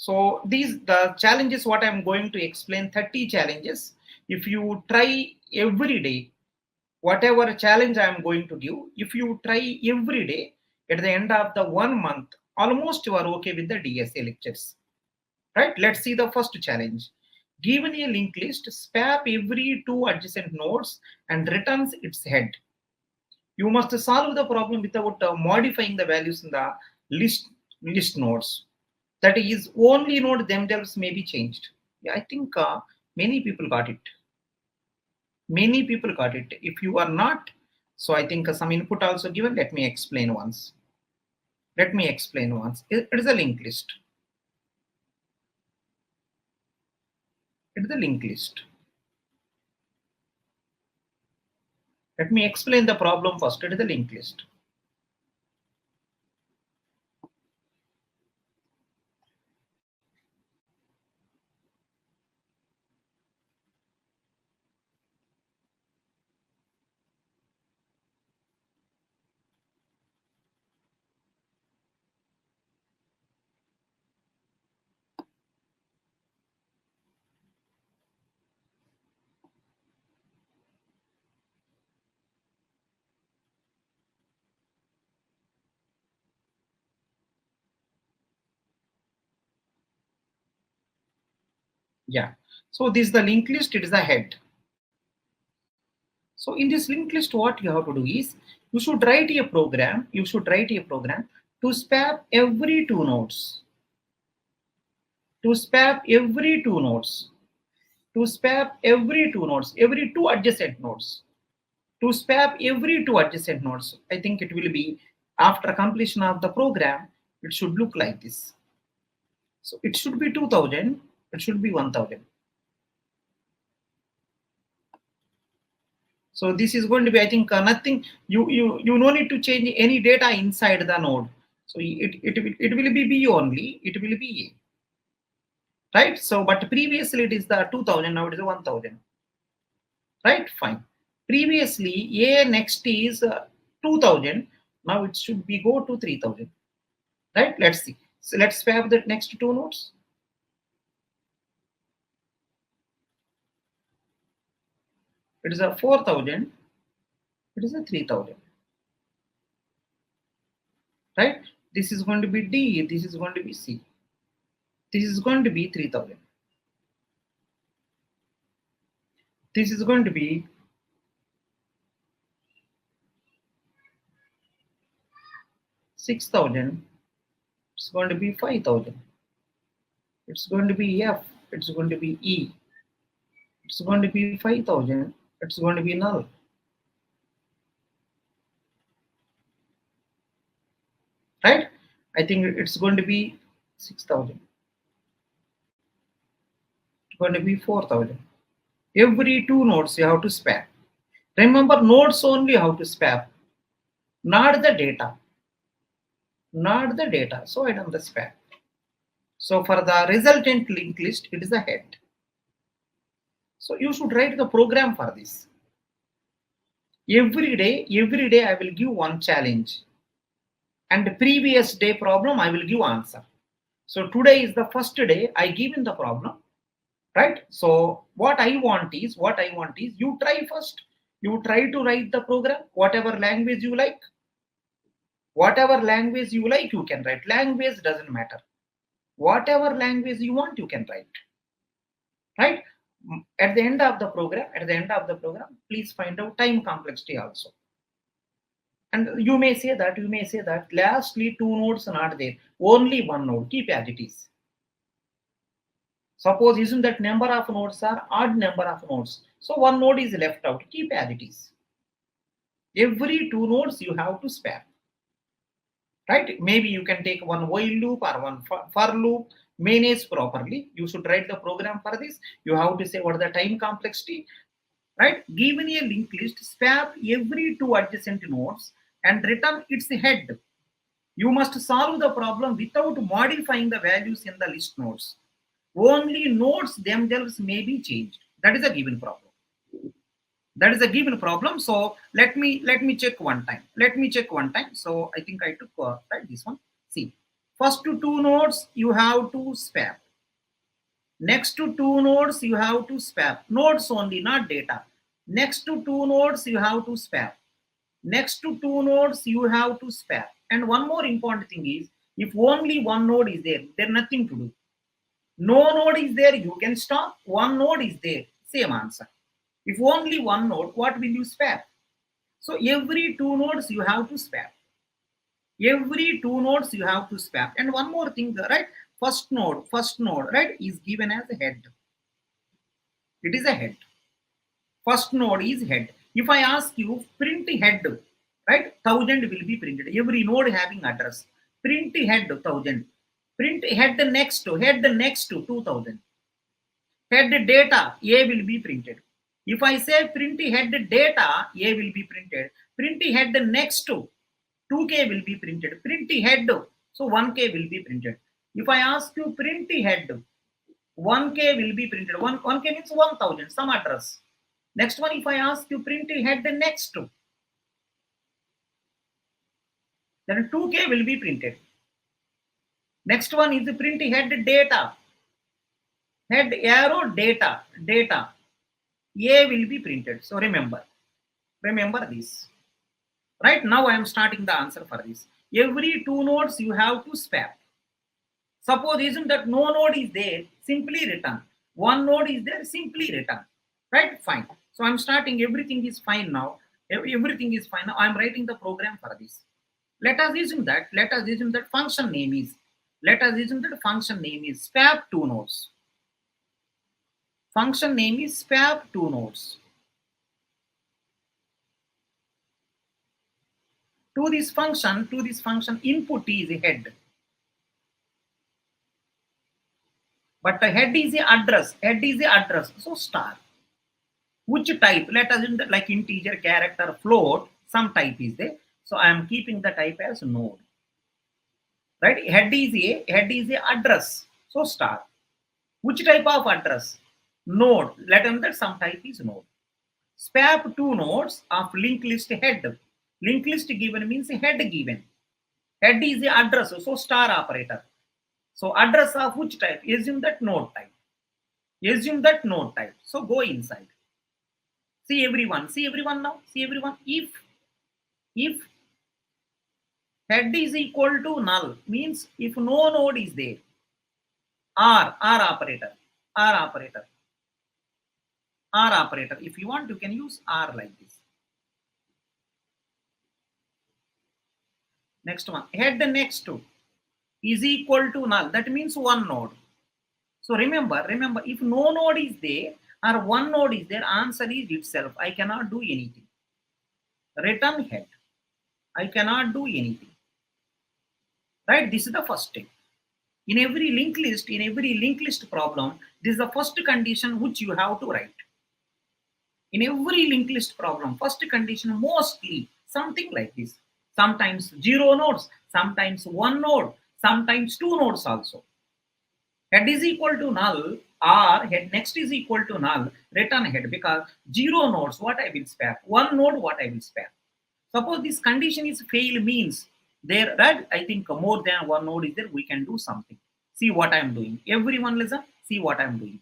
So the challenges what I'm going to explain, 30 challenges. If you try every day, whatever challenge I am going to give, if you try every day, at the end of the 1 month, almost you are okay with the DSA lectures. Right? Let's see the first challenge. Given a linked list, swap every two adjacent nodes and returns its head. You must solve the problem without modifying the values in the list nodes. That is, only node themselves may be changed. Yeah, I think many people got it. Many people got it. If you are not, so I think some input also given. Let me explain once. Let me explain once. It is a linked list. It is a linked list. Let me explain the problem first. It is a linked list. Yeah. So this is the linked list. It is a head. So in this linked list, what you have to do is you should write a program. You should write a program to swap every two nodes. To swap every two nodes. To swap every two nodes. Every two adjacent nodes. To swap every two adjacent nodes. I think it will be after completion of the program. It should look like this. So it should be 2000. It should be 1000. So this is going to be, I think, nothing. You no need to change any data inside the node. So it will be B only. It will be A. Right? So, but previously it is the 2000. Now it is 1000. Right? Fine. Previously A next is 2000. Now it should be go to 3000. Right? Let's see. So let's swap the next two nodes. It is a 4000. It is a 3000. Right? This is going to be D. This is going to be C. This is going to be 3000. This is going to be 6000. It's going to be 5000. It's going to be F. It's going to be E. It's going to be 5000. It's going to be null. Right? I think it's going to be 6000. It's going to be 4000. Every two nodes you have to swap. Remember, nodes only you have to swap, not the data. Not the data. So I done the swap. So for the resultant linked list, it is a head. So you should write the program for this. Every day I will give one challenge, and the previous day problem I will give answer. So today is the first day I given the problem, right? So what I want is you try first. You try to write the program, whatever language you like. Whatever language you like, you can write. Language doesn't matter. Whatever language you want, you can write. Right? At the end of the program, please find out time complexity also. And you may say that lastly two nodes are not there, only one node, keep as it is. Suppose isn't that number of nodes are odd number of nodes, so one node is left out, keep as it is. Every two nodes you have to swap. Right? Maybe you can take one while loop or one for loop, manage properly. You should write the program for this. You have to say what is the time complexity. Right? Given a linked list, swap every two adjacent nodes and return its head. You must solve the problem without modifying the values in the list nodes. Only nodes themselves may be changed. That is a given problem. That is a given problem. So let me check one time. So I think I took right, this one. See, First two nodes you have to swap. Next to two nodes you have to swap. Nodes only, not data. Next to two nodes you have to swap. Next to two nodes you have to swap. And one more important thing is, if only one node is there, there's nothing to do. No node is there, you can stop. One node is there, same answer. If only one node, what will you swap? So every two nodes you have to swap. Every two nodes you have to swap. And one more thing, right? First node, right, is given as a head. It is a head. First node is head. If I ask you print head, right, 1000 will be printed. Every node having address. Print head 1000. Print head next to 2000. Head data A will be printed. If I say print head data A will be printed. Print head next to 2k will be printed. Print head, so 1k will be printed. If I ask you print head, 1k will be printed. 1k means 1000, some address. Next one, if I ask you print head next to, then 2k will be printed. Next one is the print head data. Head arrow data. A will be printed. So remember this. Right now I am starting the answer for this. Every two nodes you have to swap. Suppose isn't that no node is there, simply return. One node is there, simply return. Right? Fine. So I'm starting, everything is fine now. Everything is fine now. I'm writing the program for this. Let us assume that function name is, swap two nodes. Function name is swap two nodes. To this function, input is a head. But the head is the address. So star. Which type? Let us assume that like integer, character, float, some type is there. So I am keeping the type as node. Right? Head is a address. So star. Which type of address? Node. Let us assume that some type is node. Swap two nodes of linked list head. Linked list given means head given. Head is the address. So star operator. So address of which type? Assume that node type. So go inside. See everyone now. If head is equal to null, means if no node is there, R operator. If you want, you can use R like this. Next one, head next to is equal to null. That means one node. So remember, if no node is there or one node is there, answer is itself. I cannot do anything. Return head. I cannot do anything. Right? This is the first step. In every linked list problem, this is the first condition which you have to write. In every linked list problem, first condition mostly something like this. Sometimes 0 nodes, sometimes 1 node, sometimes 2 nodes also. Head is equal to null or head next is equal to null, return head, because 0 nodes, what I will swap? 1 node, what I will swap? Suppose this condition is fail, means there, right? I think more than 1 node is there, we can do something. See what I am doing. Everyone listen, see what I am doing.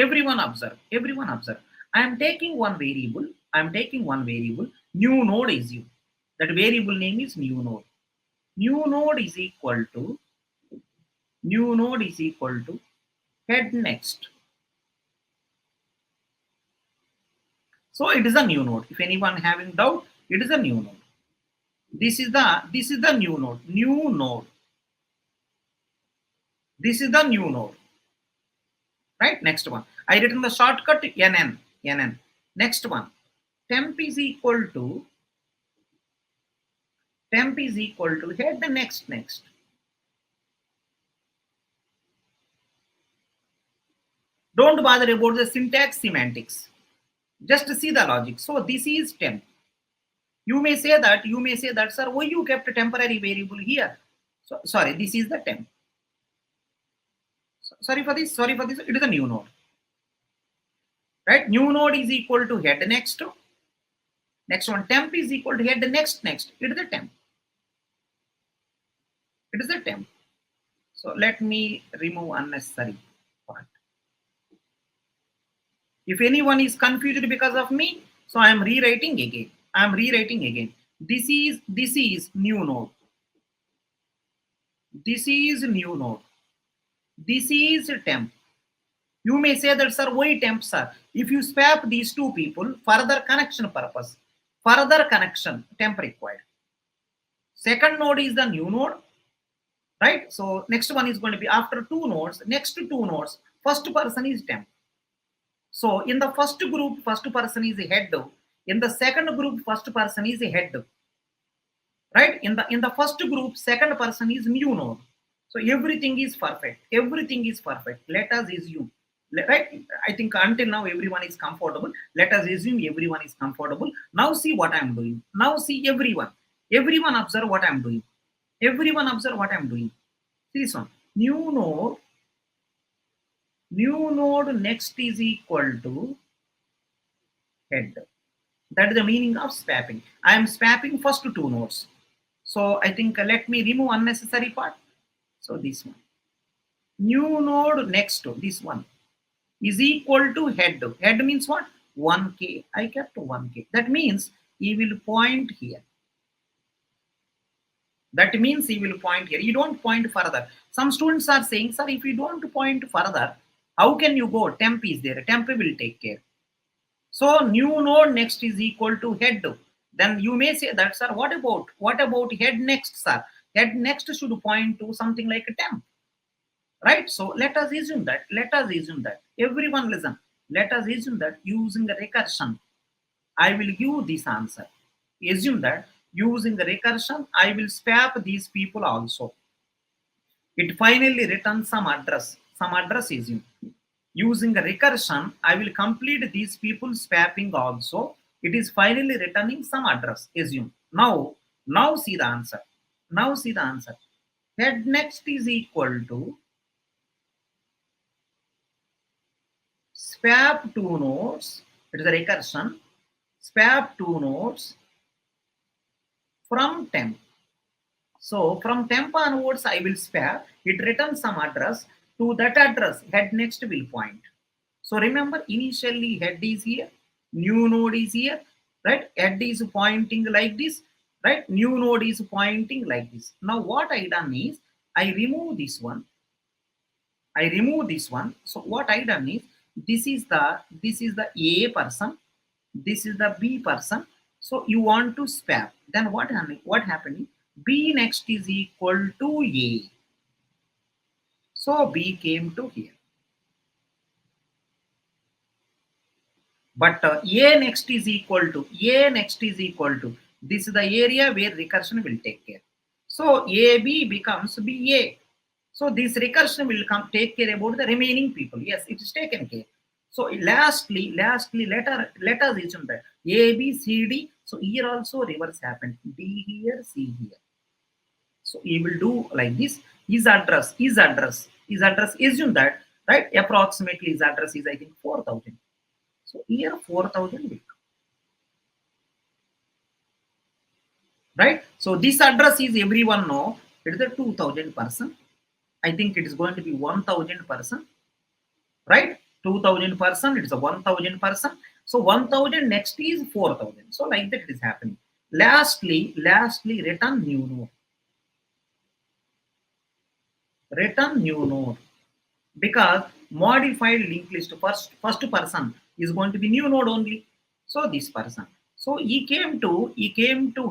Everyone observe. I am taking one variable. New node is you. That variable name is new node. New node is equal to head next. So it is a new node. If anyone having doubt, it is a new node. This is the new node. This is the new node. Right? Next one. I written the shortcut NN. Next one. Temp is equal to head next. Don't bother about the syntax, semantics. Just see the logic. So this is temp. You may say that, sir, why you kept a temporary variable here? So sorry, this is the temp. Sorry for this. It is a new node. Right? New node is equal to head next. Next one, temp is equal to head next. It is the temp. It is a temp. So let me remove unnecessary part. If anyone is confused because of me, so I am rewriting again. I am rewriting again. This is new node. This is new node. This is temp. You may say that, sir, why temp, sir? If you swap these two people, further connection purpose, further connection, temp required. Second node is the new node, right? So next one is going to be after two nodes, next two nodes, first person is temp. So in the first group, first person is a head. In the second group, first person is a head. Right? In the first group, second person is new node. So everything is perfect. Everything is perfect. Let us assume. Right? I think until now everyone is comfortable. Let us assume everyone is comfortable. Now see what I am doing. Now see everyone. Everyone observe what I am doing. Everyone observe what I am doing. See this one. New node next is equal to head. That is the meaning of swapping. I am swapping first two nodes. So I think let me remove unnecessary part. So this one. New node next to this one is equal to head. Head means what? 1K. I kept 1K. That means he will point here. That means he will point here. You don't point further. Some students are saying, sir, if you don't point further, how can you go? Temp is there. Temp will take care. So new node next is equal to head. Then you may say that, sir, what about head next, sir? Head next should point to something like a temp. Right? So let us assume that. Everyone listen. Let us assume that using the recursion, I will give this answer. Assume that using the recursion, I will swap these people also. It finally returns some address. Some address assume. Using a recursion, I will complete these people swapping also. It is finally returning some address. Assume. Now see the answer. Now see the answer. Head next is equal to swap two nodes. It is a recursion. Swap two nodes from temp. So from temp onwards, I will swap. It returns some address. To that address, head next will point. So remember, initially head is here, new node is here, right? Head is pointing like this, right? New node is pointing like this. Now what I done is, I remove this one. So what I done is, this is the A person, this is the B person. So you want to swap. Then what happened? B next is equal to A. So B came to here. But A next is equal to this is the area where recursion will take care. So AB becomes BA. So this recursion will take care about the remaining people. Yes, it is taken care. So lastly, let us assume that A, B, C, D. So here also reverse happened. D here, C here. So he will do like this. His address. Assume that, right? Approximately his address is, I think, 4,000. So here 4,000 will come. Right? So this address is everyone know. It is a 2,000 person. I think it is going to be 1,000 person. Right? 2,000 person. It is a 1,000 person. So 1,000 next is 4,000. So like that it is happening. Lastly, return new node. Return new node. Because modified linked list first person is going to be new node only. So this person. So he came to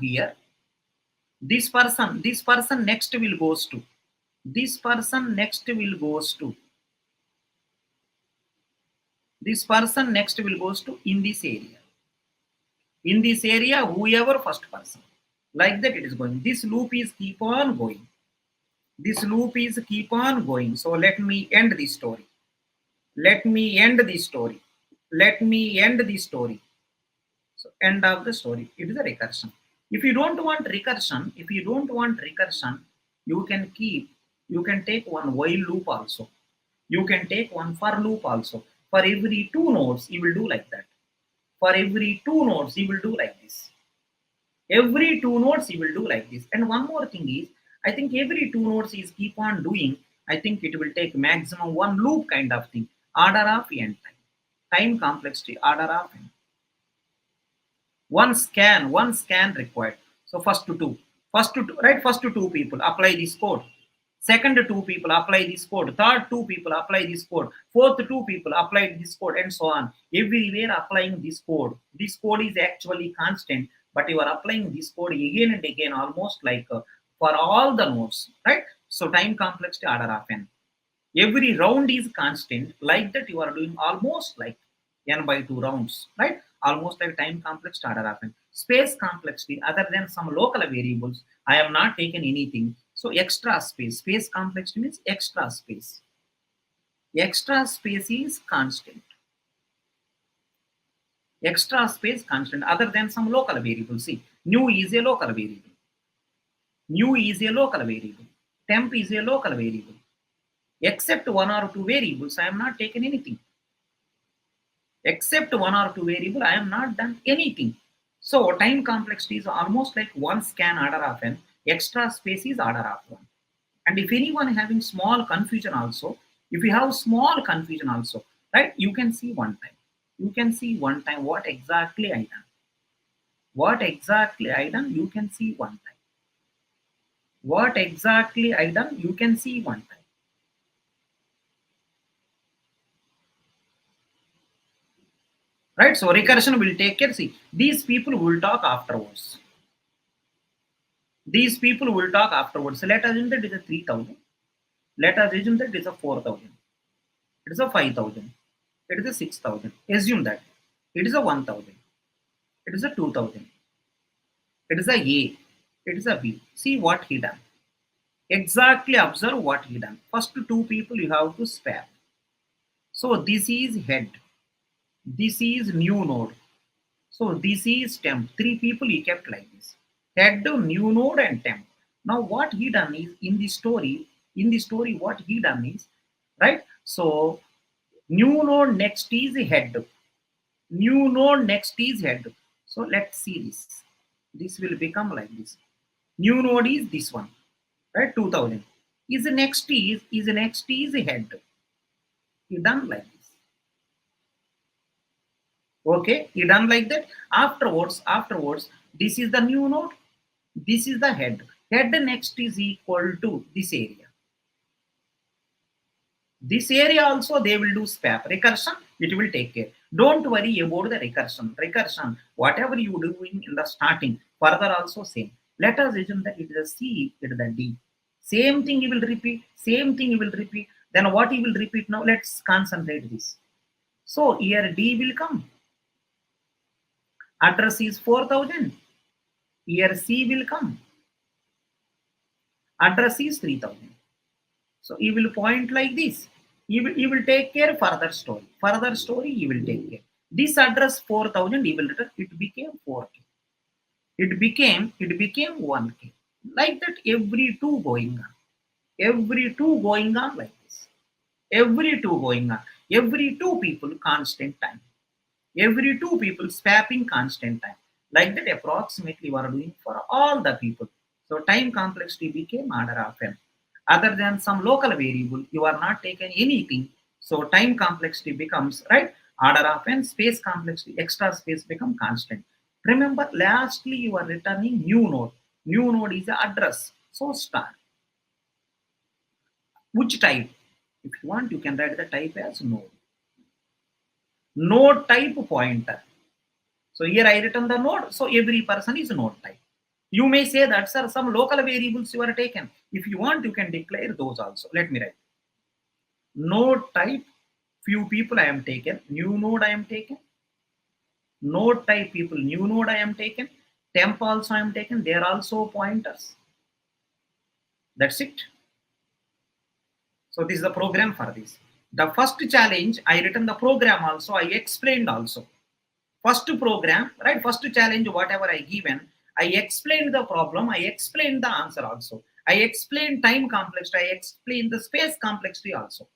here. This person next will goes to. This person next will goes to. This person next will goes to in this area. In this area, whoever first person. Like that it is going. This loop is keep on going. So let me end this story. So end of the story. It is a recursion. If you don't want recursion, you can take one while loop also. You can take one for loop also. For every two nodes, you will do like that. For every two nodes, you will do like this. And one more thing is, I think every two nodes is keep on doing. I think it will take maximum one loop kind of thing. Order of n time. Time complexity, order of n. One scan required. So first to two. First to two people apply this code. Second two people apply this code. Third two people apply this code. Fourth two people apply this code, and so on. Everywhere applying this code. This code is actually constant, but you are applying this code again and again, almost like for all the nodes, right? So time complexity order of n. Every round is constant, like that you are doing almost like n by 2 rounds, right? Almost like time complexity order of n. Space complexity, other than some local variables, I have not taken anything. So extra space. Space complexity means extra space. Extra space is constant. Extra space constant, other than some local variable. See, new is a local variable. New is a local variable. Temp is a local variable. Except one or two variables, I am not taken anything. Except one or two variable, I am not done anything. So time complexity is almost like one scan order of n. Extra space is order of 1. And if anyone having small confusion also, if you have small confusion also, right, you can see one time. You can see one time what exactly I done. What exactly I done, you can see one time. What exactly I done, you can see one time. Right, so recursion will take care. See, these people will talk afterwards. These people will talk afterwards. Let us assume that it is a 3000. Let us assume that it is a 4000. It is a 5000. It is a 6000. Assume that it is a 1000. It is a 2000. It is a A. It is a B. See what he done. Exactly observe what he done. First two people you have to spare. So this is head. This is new node. So this is temp. Three people he kept like this. Head, new node, and temp. Now what he done is in the story what he done is, right? So new node next is head. New node next is head. So let's see this. This will become like this. New node is this one, right? 2000. Is next is head. He done like this. Okay, he done like that. Afterwards, this is the new node. This is the head. Head next is equal to this area. This area also they will do swap. Recursion, it will take care. Don't worry about the recursion. Recursion, whatever you doing in the starting, further also same. Let us assume that it is a C, it is a D. Same thing he will repeat. Same thing he will repeat. Then what he will repeat now? Let's concentrate this. So here D will come. Address is 4000. Here C will come. Address is 3000. So he will point like this. He will take care further story. Further story he will take care. This address 4000 he will return. It became 4K. It became 1K. Like that every two going on. Every two going on like this. Every two going on. Every two people constant time. Every two people swapping constant time. Like that approximately we are doing for all the people. So time complexity became order of n. Other than some local variable, you are not taking anything. So time complexity becomes, right, order of n. Space complexity, extra space become constant. Remember, lastly you are returning new node. New node is the address. So star. Which type? If you want, you can write the type as node. Node type pointer. So here I written the node. So every person is node type. You may say that, sir, some local variables you are taken. If you want, you can declare those also. Let me write. Node type, few people I am taken. New node I am taken. Node type people, new node I am taken. Temp also I am taken. They are also pointers. That's it. So this is the program for this. The first challenge, I written the program also. I explained also. First program, right? First challenge, whatever I given, I explained the problem. I explained the answer also. I explained time complexity. I explained the space complexity also.